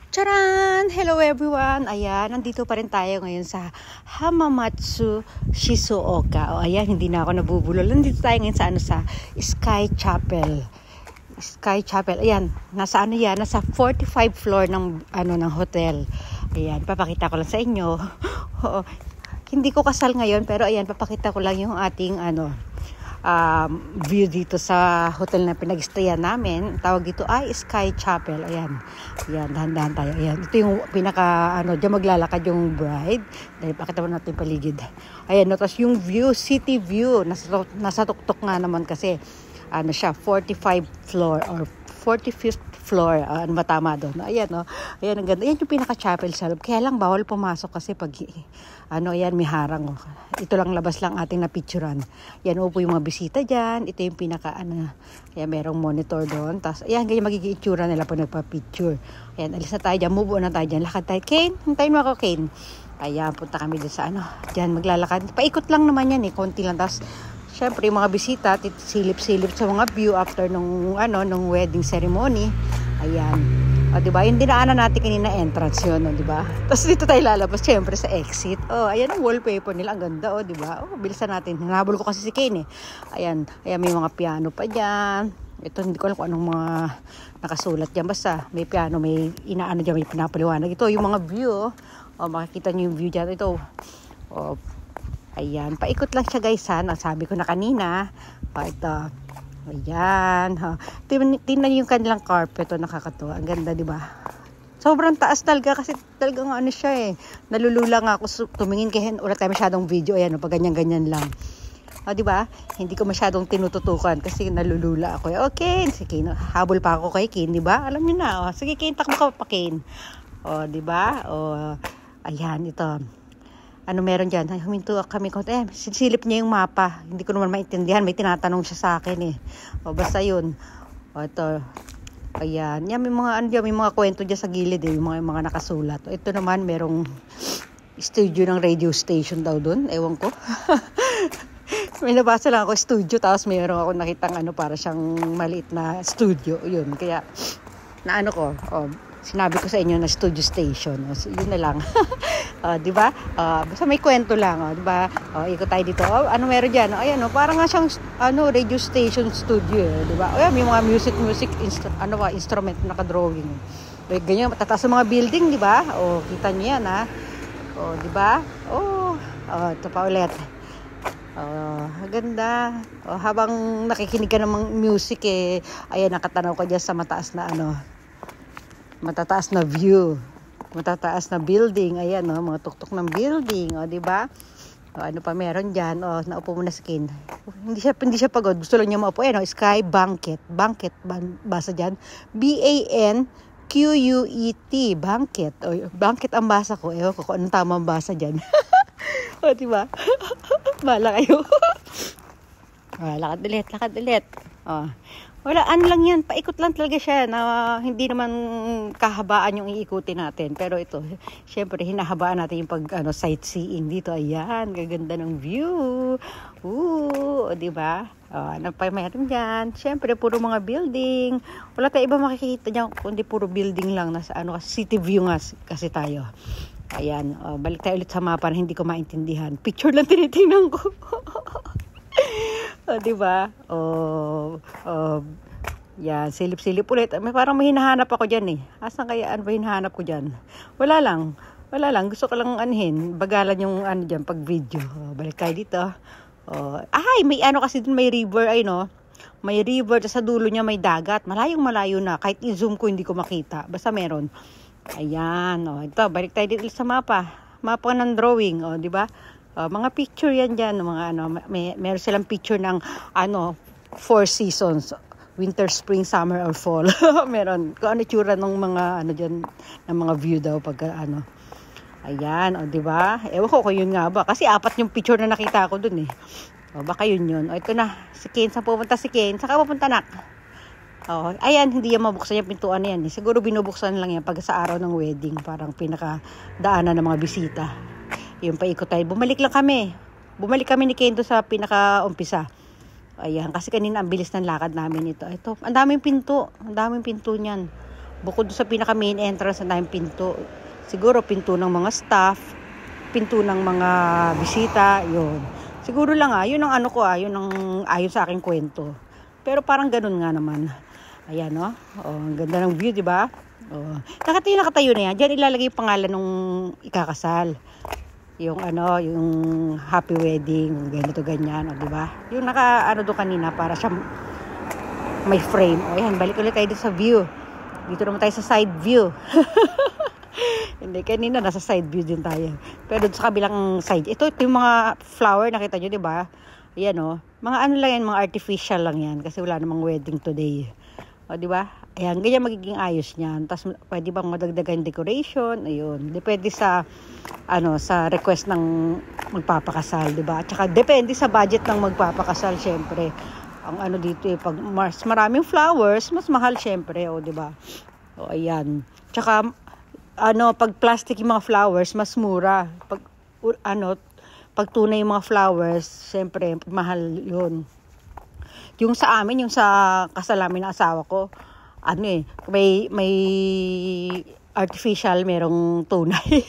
Charan! Hello everyone! Ayan, nandito pa rin tayo ngayon sa Hamamatsu Shizuoka. Ayan, hindi na ako nabubulol. Nandito tayo ngayon sa Sky Chapel. Sky Chapel. Ayan, nasa Nasa 45 floor ng ng hotel. Ayan, papakita ko lang sa inyo. Hindi ko kasal ngayon, pero ayan, papakita ko lang yung ating view dito sa hotel na pinag-stayan namin. Tawag dito ay Sky Chapel. Ayan. Ayan, dahan-dahan tayo. Ayan. Ito yung pinaka diyan maglalakad yung bride. Dahil pakita mo natin yung paligid. Ayan, no, tapos yung view, city view. Nasa tuktok nga naman kasi siya 45 floor or 45th floor. Ano ba tama doon? Ayan, no. Ayan, ang ganda. Ayan yung pinaka-chapel sa loob. Kaya lang bawal pumasok kasi pag ayan, may harang. Oh. Ito lang labas lang ating napicturan. Yan, upo yung mga bisita dyan. Ito yung pinaka, ayan, merong monitor doon. Tapos, ayan, ganyan magiging itsura nila pag nagpa-picture. Ayan, alis na tayo dyan. Move on na tayo dyan. Lakad tayo. Kane, hintayin mo ako, Kane. Ayan, punta kami dyan sa dyan maglalakad. Paikot lang naman yan konti lang. Tapos, syempre, yung mga bisita, silip-silip sa mga view after nung wedding ceremony. Ayan. O, diba? Yung dinaanan natin kanina entrance yun, diba? Tapos dito tayo lalabas, syempre, sa exit. Ayan ang wallpaper nila. Ang ganda, diba? Bilisan natin. Hinabol ko kasi si Kane, Ayan, may mga piano pa dyan. Ito, hindi ko alam kung anong mga nakasulat dyan. Basta, may piano, may inaano dyan, may pinapaliwanag. Ito, yung mga view, makikita nyo yung view dyan. Ito, ayan, paikot lang siya guys, sabi ko na kanina. Ito, ayan, tingnan yung kanilang carpet, nakakatuwa. Ang ganda, di ba? Sobrang taas talaga kasi talagang siya nalulula nga ako tumingin kaya wala tayo masyadong video. Ayan, pag ganyan-ganyan lang. Di ba? Hindi ko masyadong tinututukan kasi nalulula ako. Okay, sige, habol pa ako kay Kane, di ba? Alam niyo na, sige Kane, takbo ka pa Kane. Di ba? Ayan, ito. Meron dyan? Huminto kami ko. Silip niya yung mapa. Hindi ko naman maintindihan. May tinatanong siya sa akin basta yun. Ito. Ayan. Yan, may mga kwento dyan sa gilid yung mga nakasulat. Ito naman, merong studio ng radio station daw dun. Ewan ko. May nabasa lang ako studio. Tapos mayroon ako nakitang para siyang maliit na studio. Yun. Kaya, sinabi ko sa inyo na studio station. So, yun na lang. Di ba? Basta may kwento lang, di ba? Ikot tayo dito. Meron diyan? Ayan, parang nga siyang radio station studio, di ba? Ayan, may mga music instrument naka-drawing. Ganyan matataas sa mga building, di ba? Kita niyo yan, di ba? Ito pa ulit. Ganda. Habang nakikinig ka ng music ayan, nakatanaw ka diyan sa matataas na view. Matataas na building. Ayan, mga tuktok ng building. Di ba? Ano pa meron dyan? Naupo muna sa Kane. Hindi siya pagod. Gusto lang niya maupo. Ayan, Sky Banquet. Banquet, basa dyan. B-A-N-Q-U-E-T. Banquet. Banquet ang basa ko. Ewan ko kung anong tamang basa dyan. Di ba? Bahala kayo. Lakad ulit. Wala, lang yan. Paikot lang talaga siya na hindi naman kahabaan yung iikutin natin. Pero ito, syempre, hinahabaan natin yung sightseeing dito. Ayan, gaganda ng view. Di ba? Ano pa mayroon dyan? Syempre, puro mga building. Wala tayo iba makikita dyan, kundi puro building lang. Nasa city view nga kasi tayo. Ayan, balik tayo ulit sa mapa na hindi ko maintindihan. Picture lang tinitingnan ko. Di ba? Yan, silip-silip ulit. Parang may hinahanap ako dyan Asan kaya ba hinahanap ko dyan? Wala lang. Gusto ko lang bagalan yung dyan pag video. Balik tayo dito. May kasi dun may river May river, sa dulo niya may dagat. Malayong-malayo na. Kahit i-zoom ko, hindi ko makita. Basta meron. Ayan, ito, balik tayo dito sa mapa. Mapa ng drawing, di ba? Mga picture yan dyan, meron silang picture ng 4 seasons, winter, spring, summer, or fall. Meron, kung itsura ng mga dyan, ng mga view daw pag ayan, di ba? Ewan ko kung yun nga ba, kasi 4 yung picture na nakita ko dun baka yun. Ito na, si Kane, saan pupunta si Kane? Saan ka pupunta, nak? Ayan, hindi yan mabuksan yung pintuan na yan Siguro binubuksan lang yan pag sa araw ng wedding, parang pinakadaanan ng mga bisita. Yung paikot tayo. Bumalik kami ni Kane sa pinaka-umpisa. Ayan, kasi kanina ang bilis ng lakad namin ito. Ang daming pinto niyan. Bukod sa pinaka main entrance na tayong pinto. Siguro pinto ng mga staff, pinto ng mga bisita, yun. Siguro lang yun ang ano ko yun ang ayon sa aking kwento. Pero parang ganun nga naman. Ayan ang ganda ng view, di ba? Nakatayo na yan. Diyan ilalagay yung pangalan nung ikakasal. Yung happy wedding, ganito ganyan, di ba? Yung doon kanina para siya may frame. Ayan, balik ulit tayo sa view. Dito naman tayo sa side view. Hindi, kanina nasa side view din tayo. Pero sa kabilang side, ito yung mga flower, nakita nyo, di ba? Ayan mga lang yan, mga artificial lang yan. Kasi wala namang wedding today. Di ba? Ayan, ganyan magiging ayos niyan. Tapos pwede bang madagdagan decoration? Ayun. Depende sa sa request ng magpapakasal, di ba? Tsaka depende sa budget ng magpapakasal, syempre. Ang dito pag mas maraming flowers, mas mahal syempre, di ba? Ayan. Tsaka pag plastic yung mga flowers, mas mura. Pag tunay yung mga flowers, syempre mahal 'yun. Yung sa amin, yung sa kasal namin ng asawa ko, may artificial, merong tunay.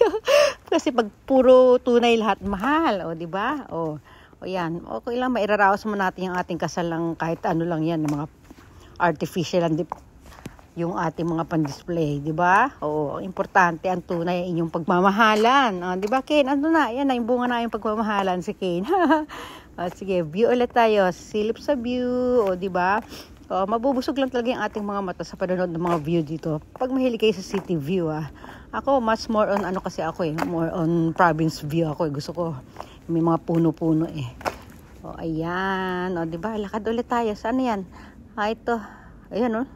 Kasi pag puro tunay lahat mahal, di ba? Yan. Okay lang, mairaraos mo natin yung ating kasal lang, kahit lang yan, mga artificial yung ating mga pan-display, di ba? Ang importante, ang tunay, inyong pagmamahalan. Di ba, Ken? Yan na, yung bunga na yung pagmamahalan si Ken. Sige, view ulit tayo. Silip sa view, di ba? Mabubusog lang talaga yung ating mga mata sa panonood ng mga view dito. Pag mahilig kayo sa city view, Ako, mas more on, more on province view ako. Gusto ko, may mga puno-puno ayan. Di ba? Lakad ulit tayo. Saan yan? Ito. Ayan,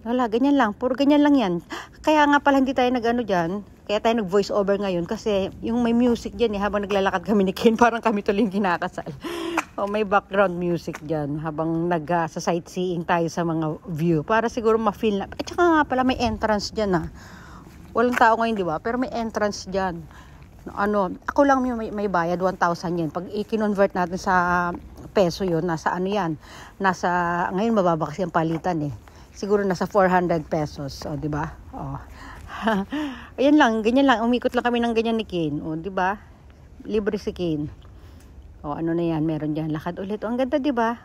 Wala, ganyan lang. Puro ganyan lang yan. Kaya nga pala hindi tayo dyan. Kaya tayo nag-voice over ngayon. Kasi yung may music dyan habang naglalakad kami ni Ken, parang kami tuloy kinakasal. May background music dyan habang sa sightseeing tayo sa mga view. Para siguro ma-feel na. At saka nga pala may entrance dyan Walang tao ngayon, di ba? Pero may entrance dyan. Ako lang may bayad, 1,000 yen. Pag i-convert natin sa peso yun, nasa yan? Ngayon mababa kasi ang palitan Siguro nasa 400 pesos. Di ba? Ayan lang, ganyan lang. Umikot lang kami ng ganyan ni Ken. Di ba? Libre si Ken. Ano na yan, meron dyan. Lakad ulit. Ang ganda, di ba?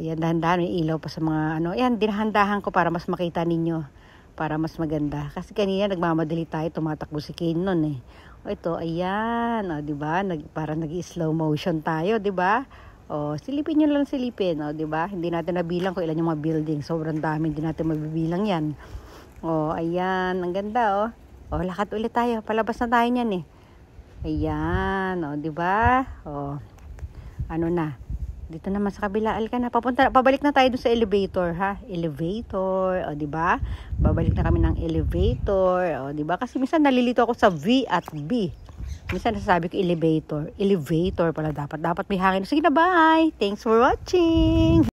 Yan, dahan-dahan. May ilaw pa sa mga Yan, dinahandahan ko para mas makita ninyo. Para mas maganda. Kasi kanina nagmamadali tayo, tumatakbo si Ken nun Ito, ayan. Di ba? Parang nag-slow motion tayo, di ba? Silipin nyo lang silipin, di ba? Hindi natin nabilang kung ilan yung mga building. Sobrang dami, hindi natin mabibilang yan. Ayan. Ang ganda, lakad ulit tayo. Palabas na tayo niyan Ayan, di ba? Na? Dito naman sa kabila, pabalik na tayo dun sa elevator, Elevator, di ba? Babalik na kami ng elevator, di ba? Kasi minsan nalilito ako sa V at B. Minsan nasasabi ko elevator. Elevator pala dapat. Dapat may hangin. Sige na, bye! Thanks for watching!